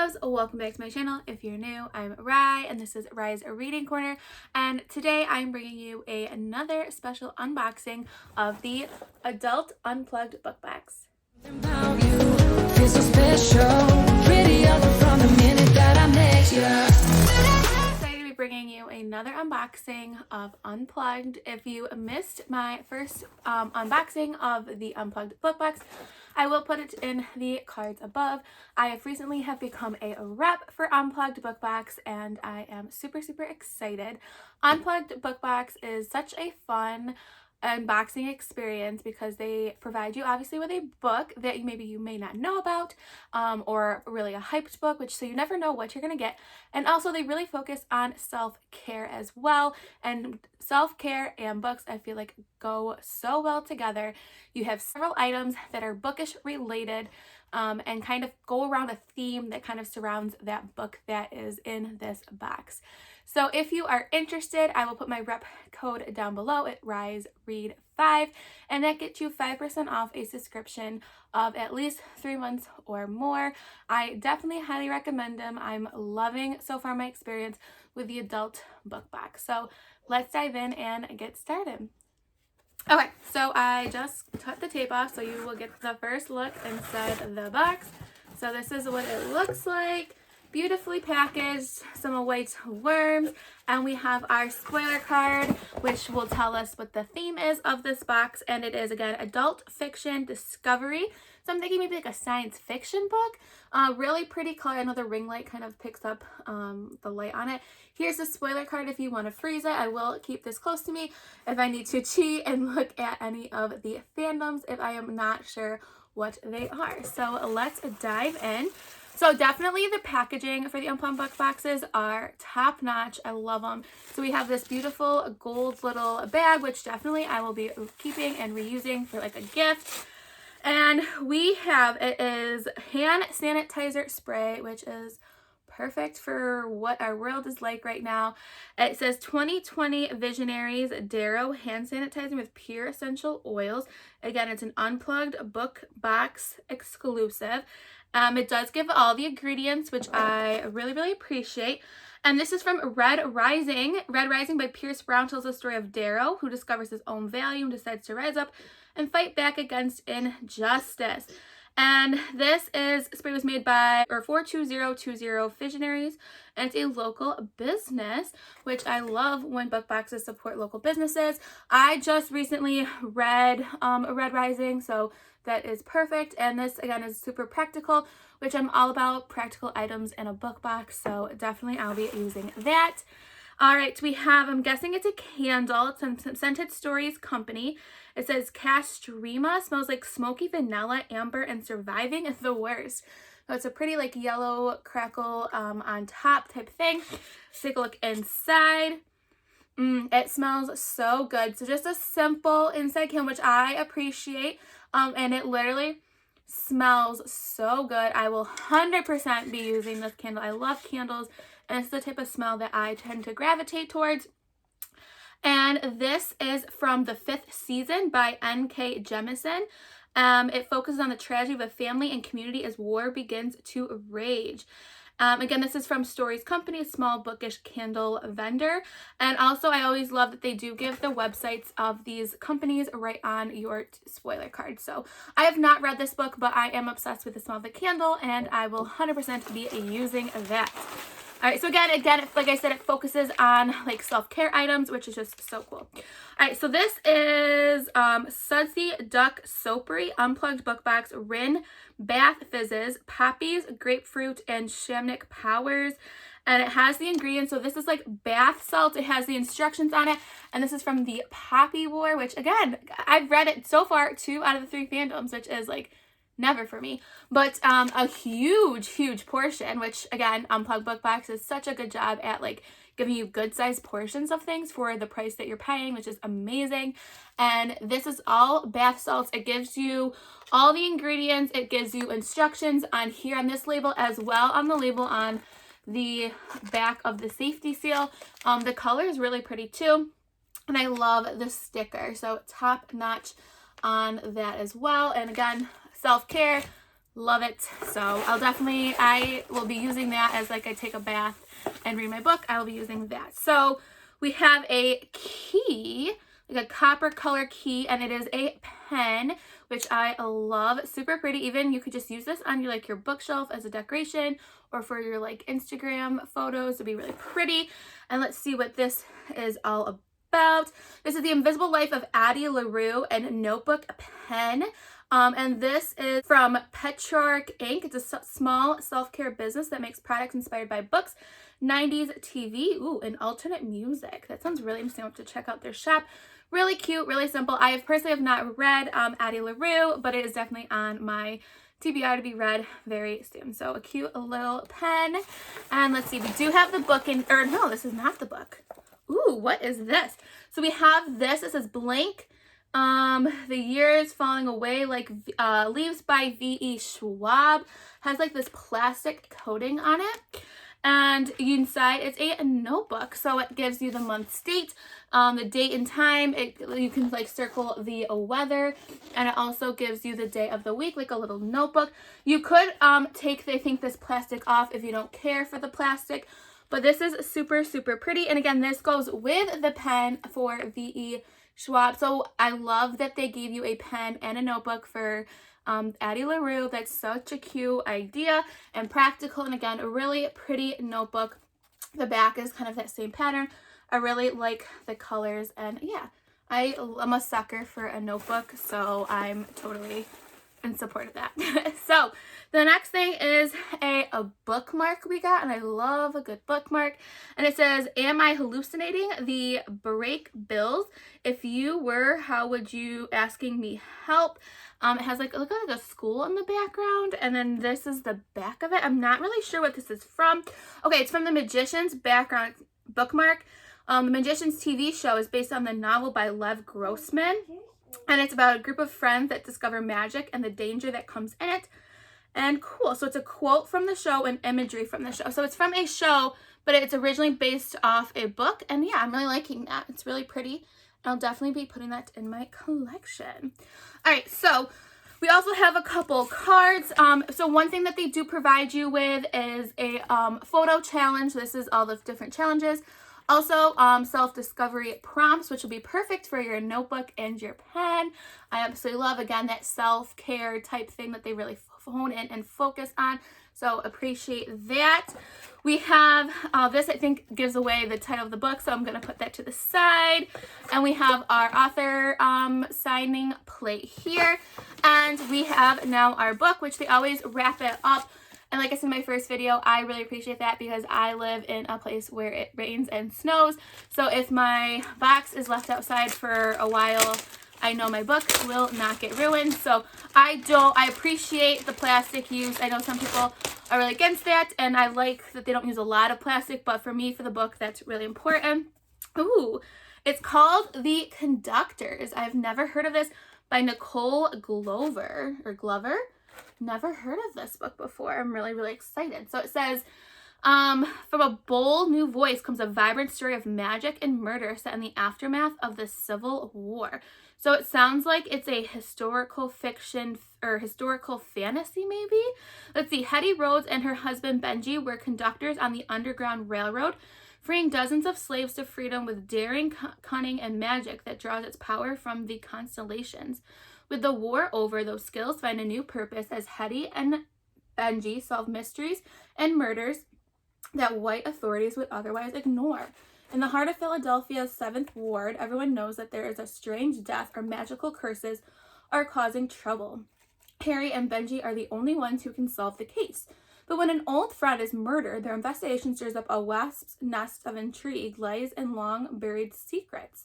loves, welcome back to my channel. If you're new, I'm Rye and this is Rye's Reading Corner, and today I'm bringing you another special unboxing of the Adult Unplugged Book Box. Excited to be bringing you another unboxing of Unplugged. If you missed my first unboxing of the Unplugged Book Box, I will put it in the cards above. I have recently become a rep for Unplugged Book Box and I am super excited. Unplugged Book Box is such a fun unboxing experience because they provide you obviously with a book that maybe you may not know about, or really a hyped book, so you never know what you're gonna get. And also they really focus on self-care as well, and self-care and books I feel like go so well together. You have several items that are bookish related, and kind of go around a theme that kind of surrounds that book that is in this box. So if you are interested, I will put my rep code down below at RiseRead5, and that gets you 5% off a subscription of at least 3 months or more. I definitely highly recommend them. I'm loving so far my experience with the adult book box. So let's dive in and get started. Okay, so I just cut the tape off so you will get the first look inside the box. So this is what it looks like. Beautifully packaged, some white worms, and we have our spoiler card, which will tell us what the theme is of this box, and it is again adult fiction discovery. So I'm thinking maybe like a science fiction book. Really pretty color. I know the ring light kind of picks up the light on it. Here's the spoiler card if you want to freeze it. I will keep this close to me if I need to cheat and look at any of the fandoms if I am not sure what they are. So let's dive in. So definitely the packaging for the Unplugged book boxes are top notch. I love them. So we have this beautiful gold little bag, which definitely I will be keeping and reusing for like a gift. And we have, it is hand sanitizer spray, which is perfect for what our world is like right now. It says 2020 Visionaries Darrow hand sanitizer with pure essential oils. Again, it's an Unplugged book box exclusive. It does give all the ingredients, which I really appreciate. And this is from Red Rising. Red Rising by Pierce Brown tells the story of Darrow, who discovers his own value and decides to rise up and fight back against injustice. And this spray was made by, or for 2020 Visionaries, and it's a local business, which I love when book boxes support local businesses. I just recently read Red Rising, so that is perfect. And this again is super practical, which I'm all about, practical items in a book box, so definitely I'll be using that. All right, we have, I'm guessing it's a candle. It's from Scented Stories Company. It says Castrema, smells like smoky vanilla, amber, and surviving the worst. So it's a pretty like yellow crackle on top type thing. Let's take a look inside. It smells so good. So just a simple inside candle, which I appreciate. And it literally smells so good. I will 100% be using this candle. I love candles, and it's the type of smell that I tend to gravitate towards. And this is from The Fifth Season by N.K. Jemisin. It focuses on the tragedy of a family and community as war begins to rage. Again, this is from Stories Company, a small bookish candle vendor. And also, I always love that they do give the websites of these companies right on your spoiler card. So I have not read this book, but I am obsessed with the smell of the candle, and I will 100% be using that. All right, so again, like I said, it focuses on like self-care items, which is just so cool. All right, so this is Sudsy Duck Soapery Unplugged Book Box, Rin Bath Fizzes, Poppies, Grapefruit, and Shamanic Powers. And it has the ingredients. So this is like bath salt. It has the instructions on it. And this is from the Poppy War, which again, I've read it so far 2 out of the 3 fandoms, which is like never for me, but a huge portion, which again, Unplugged Book Box is such a good job at like giving you good sized portions of things for the price that you're paying, which is amazing. And this is all bath salts. It gives you all the ingredients. It gives you instructions on here on this label, as well on the label on the back of the safety seal. The color is really pretty too, and I love the sticker, so top notch on that as well. And again, self-care, Love it. So I will be using that as like I take a bath and read my book. I will be using that. So we have a key, like a copper color key, and it is a pen, which I love. Super pretty. Even you could just use this on your bookshelf as a decoration, or for your like Instagram photos. It'd be really pretty. And let's see what this is all about. This is The Invisible Life of Addie LaRue and Notebook Pen. And this is from Petrarch Inc. It's a small self-care business that makes products inspired by books, 90s TV, and alternate music. That sounds really interesting. I'll have to check out their shop. Really cute, really simple. I personally have not read Addie LaRue, but it is definitely on my TBR to be read very soon. So a cute little pen. And let's see, we do have the book no, this is not the book. Ooh, what is this? So we have this. It says Blank. The Years Falling Away Like Leaves by V.E. Schwab. Has like this plastic coating on it. And inside it's a notebook. So it gives you the month, date, the date and time. You can like circle the weather. And it also gives you the day of the week, like a little notebook. You could take, I think, this plastic off if you don't care for the plastic. But this is super, super pretty. And again, this goes with the pen for V.E. Schwab. So I love that they gave you a pen and a notebook for Addie LaRue. That's such a cute idea and practical. And again, a really pretty notebook. The back is kind of that same pattern. I really like the colors. And yeah, I'm a sucker for a notebook. So I'm totally in support of that. So the next thing is a bookmark we got, and I love a good bookmark. And it says, "Am I hallucinating? The break bills. If you were, how would you asking me help?" It has like look like a school in the background, and then this is the back of it. I'm not really sure what this is from. Okay, it's from The Magician's background bookmark. The Magician's TV show is based on the novel by Lev Grossman. And it's about a group of friends that discover magic and the danger that comes in it. And cool. So it's a quote from the show and imagery from the show. So it's from a show, but it's originally based off a book. And yeah, I'm really liking that. It's really pretty. I'll definitely be putting that in my collection. All right. So we also have a couple cards. So one thing that they do provide you with is a photo challenge. This is all the different challenges. Also, self-discovery prompts, which will be perfect for your notebook and your pen. I absolutely love, again, that self-care type thing that they really hone in and focus on. So appreciate that. We have this, I think, gives away the title of the book, so I'm going to put that to the side. And we have our author signing plate here. And we have now our book, which they always wrap it up. And like I said in my first video, I really appreciate that because I live in a place where it rains and snows. So if my box is left outside for a while, I know my book will not get ruined. So I appreciate the plastic use. I know some people are really against that, and I like that they don't use a lot of plastic, but for me, for the book, that's really important. Ooh, it's called The Conductors. I've never heard of this, by Nicole Glover. Never heard of this book before. I'm really, really excited. So it says, from a bold new voice comes a vibrant story of magic and murder set in the aftermath of the Civil War. So it sounds like it's a historical fiction or historical fantasy, maybe. Let's see. Hetty Rhodes and her husband Benji were conductors on the Underground Railroad, freeing dozens of slaves to freedom with daring, cunning, and magic that draws its power from the constellations. With the war over, those skills find a new purpose as Hetty and Benji solve mysteries and murders that white authorities would otherwise ignore. In the heart of Philadelphia's 7th Ward, everyone knows that there is a strange death or magical curses are causing trouble. Harry and Benji are the only ones who can solve the case. But when an old friend is murdered, their investigation stirs up a wasp's nest of intrigue, lies, and long-buried secrets.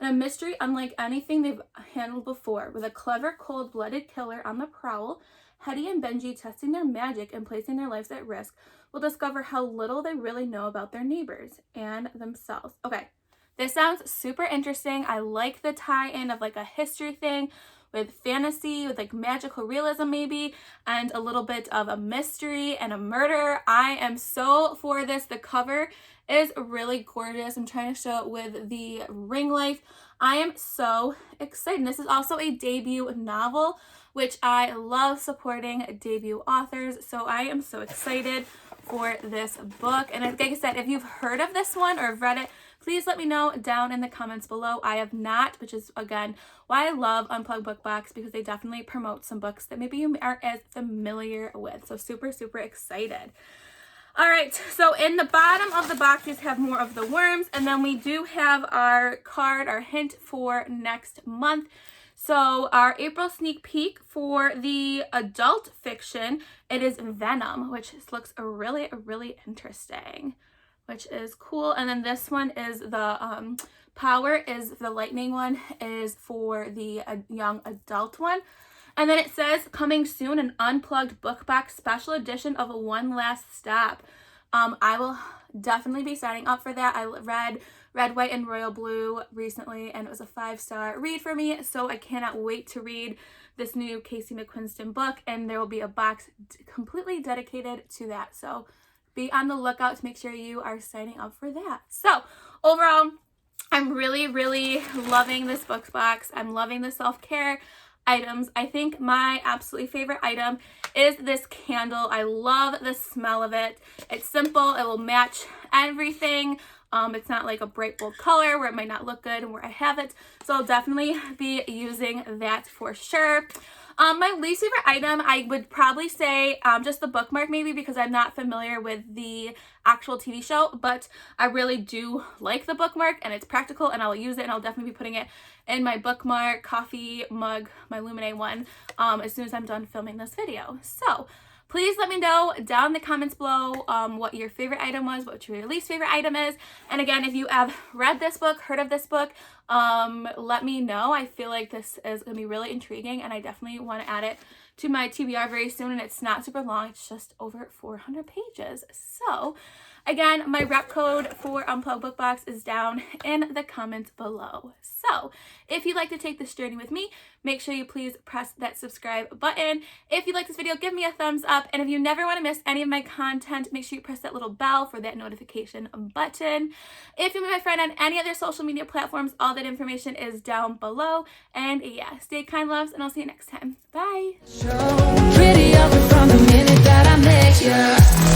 And a mystery unlike anything they've handled before. With a clever, cold-blooded killer on the prowl, Hetty and Benji, testing their magic and placing their lives at risk, will discover how little they really know about their neighbors and themselves. Okay, this sounds super interesting. I like the tie-in of like a history thing with fantasy, with like magical realism maybe, and a little bit of a mystery and a murder. I am so for this. The cover is really gorgeous. I'm trying to show it with the ring light. I am so excited. This is also a debut novel, which I love supporting debut authors. So I am so excited for this book. And like I said, if you've heard of this one or read it, please let me know down in the comments below. I have not, which is again why I love Unplugged Book Box, because they definitely promote some books that maybe you aren't as familiar with. So super, super excited. All right, so in the bottom of the boxes have more of the worms, and then we do have our card, our hint for next month. So our April sneak peek for the adult fiction, it is Venom, which looks really, really interesting, which is cool. And then this one is the Power is the lightning one, is for the young adult one. And then it says coming soon, an Unplugged Book Box special edition of One Last Stop. I will definitely be signing up for that. I read Red, White, and Royal Blue recently, and it was a 5-star read for me. So I cannot wait to read this new Casey McQuiston book, and there will be a box completely dedicated to that. So be on the lookout to make sure you are signing up for that. So overall, I'm really, really loving this book box. I'm loving the self-care items. I think my absolutely favorite item is this candle. I love the smell of it. It's simple. It will match everything. It's not like a bright bold color where it might not look good and where I have it. So I'll definitely be using that for sure. My least favorite item, I would probably say just the bookmark maybe, because I'm not familiar with the actual TV show, but I really do like the bookmark and it's practical and I'll use it, and I'll definitely be putting it in my bookmark coffee mug, my Luminate one, as soon as I'm done filming this video. So please let me know down in the comments below what your favorite item was, what your least favorite item is. And again, if you have read this book, heard of this book, let me know. I feel like this is going to be really intriguing, and I definitely want to add it to my TBR very soon. And it's not super long. It's just over 400 pages. So again, my rep code for Unplugged Book Box is down in the comments below. So if you'd like to take this journey with me, make sure you please press that subscribe button. If you like this video, give me a thumbs up. And if you never want to miss any of my content, make sure you press that little bell for that notification button. If you're my friend on any other social media platforms, all that information is down below. And yeah, stay kind, loves, and I'll see you next time. Bye. So pretty from the minute that I met you.